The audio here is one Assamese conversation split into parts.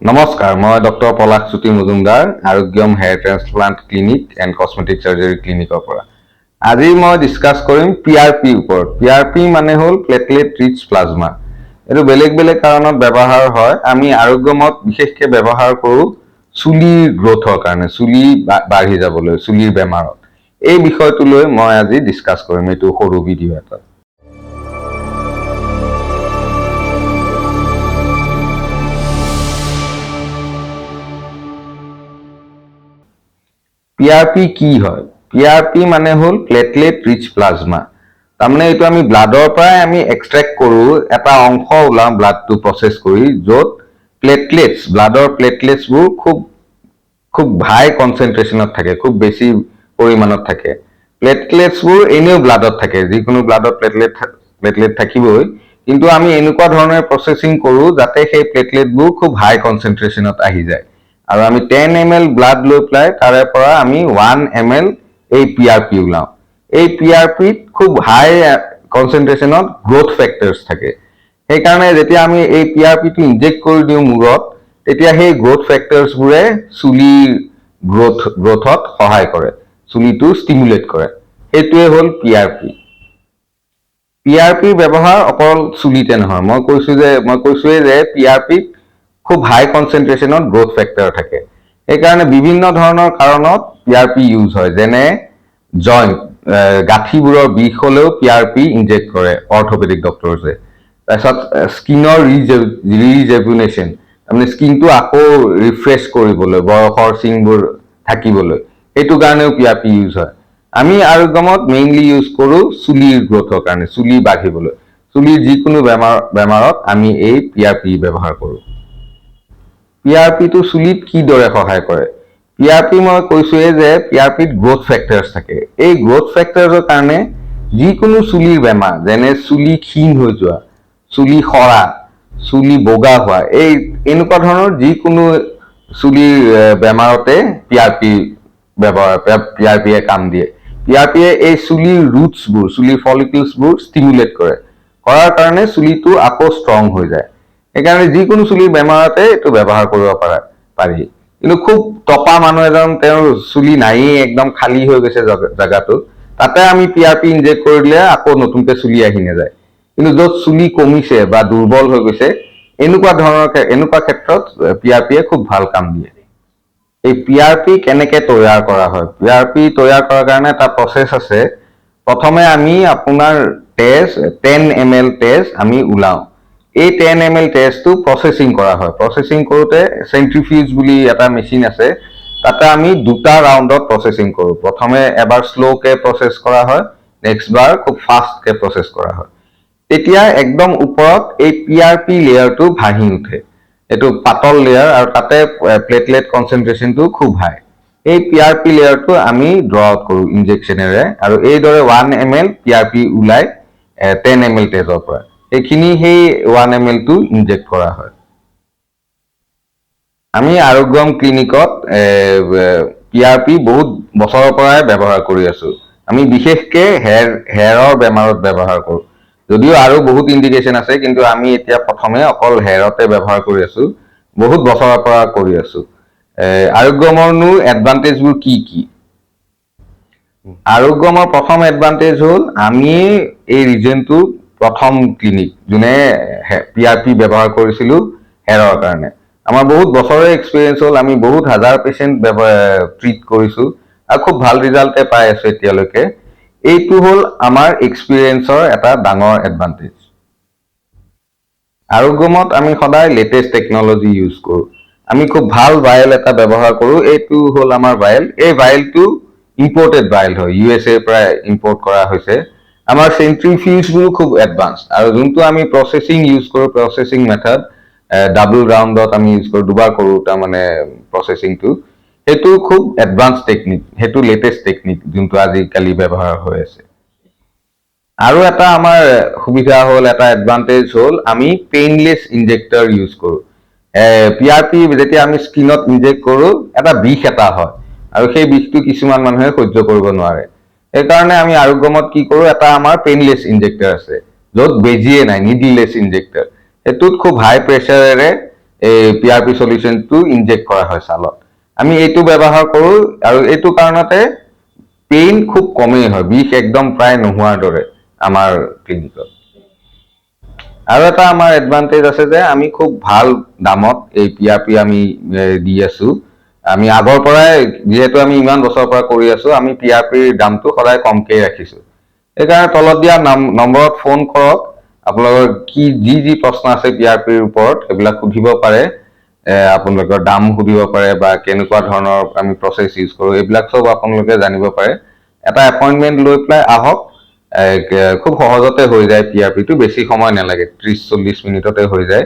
নমস্কাৰ, মই doctor Palashjyoti Majumdar, Arogyam hair transplant clinic and cosmetic surgery ক্লিনিকৰ পৰা। আজি মই ডিছকাছ কৰিম PRP ওপৰত। PRP মানে হ'ল প্লেটলেট ৰিচ প্লাজমা। এইটো বেলেগ বেলেগ কাৰণত ব্যৱহাৰ হয়। আমি আৰোগ্যমত বিশেষকৈ ব্যৱহাৰ কৰোঁ চুলিৰ গ্ৰোথৰ কাৰণে, চুলি বাঢ়ি যাবলৈ, চুলিৰ বেমাৰত। এই বিষয়টো লৈ মই আজি ডিছকাছ কৰিম এইটো সৰু ভিডিঅ' এটাত। PRP কি হয়? PRP মানে হ'ল প্লেটলেট ৰিচ প্লাজমা। তাৰমানে এইটো আমি ব্লাডৰ পৰাই আমি এক্সট্ৰেক্ট কৰোঁ, এটা অংশ ওলাওঁ ব্লাডটো প্ৰচেছ কৰি, য'ত প্লেটলেটছ, ব্লাডৰ প্লেটলেটছবোৰ খুব হাই কনচেন্ট্ৰেশ্যনত থাকে, খুব বেছি পৰিমাণত থাকে। প্লেটলেটছবোৰ এনেও ব্লাডত থাকে, যিকোনো ব্লাডত প্লেটলেট থাকিবই, কিন্তু আমি এনেকুৱা ধৰণে প্ৰচেছিং কৰোঁ যাতে সেই প্লেটলেটবোৰ খুব হাই কনচেন্ট্ৰেশ্যনত আহি যায়। আৰু আমি 10 ml ব্লাড লৈ পেলাই তাৰে পৰা আমি 1 ml এই PRP ওলাওঁ। এই PRPত খুব হাই কনচেন্ট্ৰেশ্যনত গ্ৰোথ ফেক্টৰ্ছ থাকে। সেইকাৰণে যেতিয়া আমি এই PRPটো ইনজেক্ট কৰি দিওঁ মূৰত, তেতিয়া সেই গ্ৰোথ ফেক্টৰ্ছবোৰে চুলিৰ গ্ৰোথত সহায় কৰে, চুলিটো ষ্টিমুলেট কৰে। সেইটোৱে হ'ল PRP। PRPৰ ব্যৱহাৰ অকল চুলিতে নহয়, মই কৈছোৱেই যে PRPত খুব হাই কনচেন্ট্ৰেশ্যনত গ্ৰোথ ফেক্টৰ থাকে। সেইকাৰণে বিভিন্ন ধৰণৰ কাৰণত PRP ইউজ হয়, যেনে জইণ্ট, গাঁঠিবোৰৰ বিষ হ'লেও PRP ইনজেক্ট কৰে অৰ্থপেডিক ডক্টৰছে। তাৰপিছত স্কিনৰ ৰিজেভুনেশ্যন, তাৰমানে স্কিনটো আকৌ ৰিফ্ৰেছ কৰিবলৈ, বয়সৰ চিনবোৰ থাকিবলৈ, সেইটো কাৰণেও PRP ইউজ হয়। আমি আৰোগ্যমত মেইনলি ইউজ কৰোঁ চুলিৰ গ্ৰোথৰ কাৰণে, চুলি বাঢ়িবলৈ। চুলিৰ যিকোনো বেমাৰত আমি এই PRP ব্যৱহাৰ কৰোঁ। PRPটো চুলিত কিদৰে সহায় কৰে? PRP মই কৈছোৱেই যে PRPত গ্ৰোথ ফেক্টৰ্ছ থাকে। এই গ্ৰোথ ফেক্টৰ্ছৰ কাৰণে যিকোনো চুলিৰ বেমাৰ, যেনে চুলি ক্ষীণ হৈ যোৱা, চুলি সৰা, চুলি বগা হোৱা, এনেকুৱা ধৰণৰ যিকোনো চুলিৰ বেমাৰতে PRPয়ে কাম দিয়ে। PRPয়ে এই চুলিৰ ৰুটছবোৰ, চুলিৰ ফলিকলছবোৰ ষ্টিমুলেট কৰে। কৰাৰ কাৰণে চুলিটো আকৌ ষ্ট্ৰং হৈ যায়। সেইকাৰণে যিকোনো চুলিৰ বেমাৰতে এইটো ব্যৱহাৰ কৰিব পাৰি। কিন্তু খুব টপা মানুহ এজন, তেওঁৰ চুলি নায়েই, একদম খালী হৈ গৈছে জেগাটো, তাতে আমি PRP ইনজেক্ট কৰি দিলে আকৌ নতুনকৈ চুলি আহি নাযায়। কিন্তু য'ত চুলি কমিছে বা দুৰ্বল হৈ গৈছে, এনেকুৱা ক্ষেত্ৰত PRPয়ে খুব ভাল কাম দিয়ে। এই PRP কেনেকে তৈয়াৰ কৰা হয়? PRP তৈয়াৰ কৰাৰ কাৰণে এটা প্ৰচেছ আছে। প্ৰথমে আমি আপোনাৰ 10 ml তেজ আমি ওলাওঁ। এই 10 ml তেজটো প্ৰচেছিং কৰা হয়। প্ৰচেছিং কৰোঁতে চেন্ট্ৰিফিউজ বুলি এটা মেচিন আছে, তাতে আমি 2টা ৰাউণ্ডত প্ৰচেছিং কৰোঁ। প্ৰথমে এবাৰ শ্ল'কে প্ৰচেছ কৰা হয়, নেক্সট বাৰ খুব ফাষ্টকে প্ৰচেছ কৰা হয়। তেতিয়া একদম ওপৰত এই PRP লেয়াৰটো ভাহি উঠে। এইটো পাতল লেয়াৰ, আৰু তাতে প্লেটলেট কনচেন্ট্ৰেশ্যনটো খুব হাই। এই PRP লেয়াৰটো আমি ড্ৰ আউট কৰোঁ ইনজেকশ্যনেৰে, আৰু এইদৰে 1 ml PRP ওলাই 10 ml তেজৰ পৰা। সেই 1 ml টো ইনজেক্ট কৰা হয়। আমি আৰোগ্যম ক্লিনিকত PRP বহুত বছৰৰ পৰাই ব্যৱহাৰ কৰি আছোঁ। আমি বিশেষকৈ হেয়াৰৰ বেমাৰত ব্যৱহাৰ কৰোঁ। যদিও আৰু বহুত ইণ্ডিকেশ্যন আছে, কিন্তু আমি এতিয়া প্ৰথমে অকল হেয়াৰতে ব্যৱহাৰ কৰি আছোঁ। বহুত বছৰৰ পৰা কৰি আছোঁ। আৰোগ্যমৰনো এডভান্টেজবোৰ কি কি? আৰোগ্যমৰ প্ৰথম এডভান্টেজ হ'ল আমি এই ৰিজনটো প্ৰথম ক্লিনিক যোনে PRP ব্যৱহাৰ কৰিছিলোঁ হেয়াৰৰ কাৰণে। আমাৰ বহুত বছৰে এক্সপিৰিয়েঞ্চ হ'ল, আমি বহুত হাজাৰ পেচেণ্ট ট্ৰিট কৰিছোঁ আৰু খুব ভাল ৰিজাল্টে পাই আছোঁ এতিয়ালৈকে। এইটো হ'ল আমাৰ এক্সপিৰিয়েঞ্চৰ এটা ডাঙৰ এডভান্টেজ। আৰোগ্যমত আমি সদায় লেটেষ্ট টেকনলজি ইউজ কৰোঁ। আমি খুব ভাল ভায়েল এটা ব্যৱহাৰ কৰোঁ। এইটো হ'ল আমাৰ ভায়েল। এই ভায়েলটো ইম্পৰ্টেড ভায়েল হয়, USA পৰা ইম্পৰ্ট কৰা হৈছে। আমাৰ চেন্ট্ৰিফিউজবোৰো খুব এডভান্স, আৰু যোনটো আমি প্ৰচেছিং ইউজ কৰোঁ, প্ৰচেছিং মেথড ডাবল ৰাউণ্ডত আমি ইউজ কৰোঁ, দুবাৰ কৰোঁ তাৰমানে প্ৰচেছিংটো, সেইটো খুব এডভান্স টেকনিক, সেইটো লেটেষ্ট টেকনিক যোনটো আজিকালি ব্যৱহাৰ হৈ আছে। আৰু এটা আমাৰ সুবিধা হ'ল, এটা এডভান্টেজ হ'ল, আমি পেইনলেছ ইনজেক্টৰ ইউজ কৰোঁ। PRP যেতিয়া আমি স্কিনত ইনজেক্ট কৰোঁ, এটা বিষ এটা হয়, আৰু সেই বিষটো কিছুমান মানুহে সহ্য কৰিব নোৱাৰে। সেইকাৰণে আমি আৰোগ্যমত কি কৰোঁ, এটা আমাৰ পেইনলেছ ইনজেক্টৰ আছে, য'ত বেজিয়ে নাই, নিডললেছ ইনজেক্টৰ। সেইটোত খুব হাই প্ৰেচাৰেৰে এই PRP সলিউশনটো ইনজেক্ট কৰা হয় ছালত আমি এইটো ব্যৱহাৰ কৰো আৰু এইটো কাৰণতে পেইন খুব কমেই হয় বিষ একদম প্ৰায় নোহোৱাৰ দৰে আমাৰ ক্লিনিকত আৰু এটা আমাৰ এডভান্টেজ আছে যে আমি খুব ভাল দামত এই PRP আমি দি আছো আমি আগৰ পৰাই যেহেতু আমি ইমান বছৰৰ পৰা কৰি আছো আমি PRP দামটো সদায় কমকৈ ৰাখিছো এইকাৰণে তলত দিয়া নম্বৰত ফোন কৰক আপোনালোকৰ কি যি প্ৰশ্ন আছে PRPৰ ওপৰত সেইবিলাক সুধিব পাৰে আপোনালোকৰ দাম সুধিব পাৰে বা কেনেকুৱা ধৰণৰ আমি প্ৰসেস ইউজ কৰো এইবিলাক সব আপোনালোকে জানিব পাৰে এটা এপইন্টমেন্ট লৈ পেলাই আহক খুব সহজতে হৈ যায় PRPটো বেছি সময় নালাগে 30-40 মিনিটতে হৈ যায়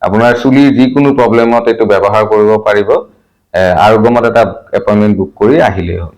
আপোনাৰ চুলিৰ যিকোনো প্ৰবলেমত এইটো ব্যৱহাৰ কৰিব পাৰিব আৰোগ্যমত এটা এপইন্টমেন্ট বুক কৰি আহিলেই হ'ল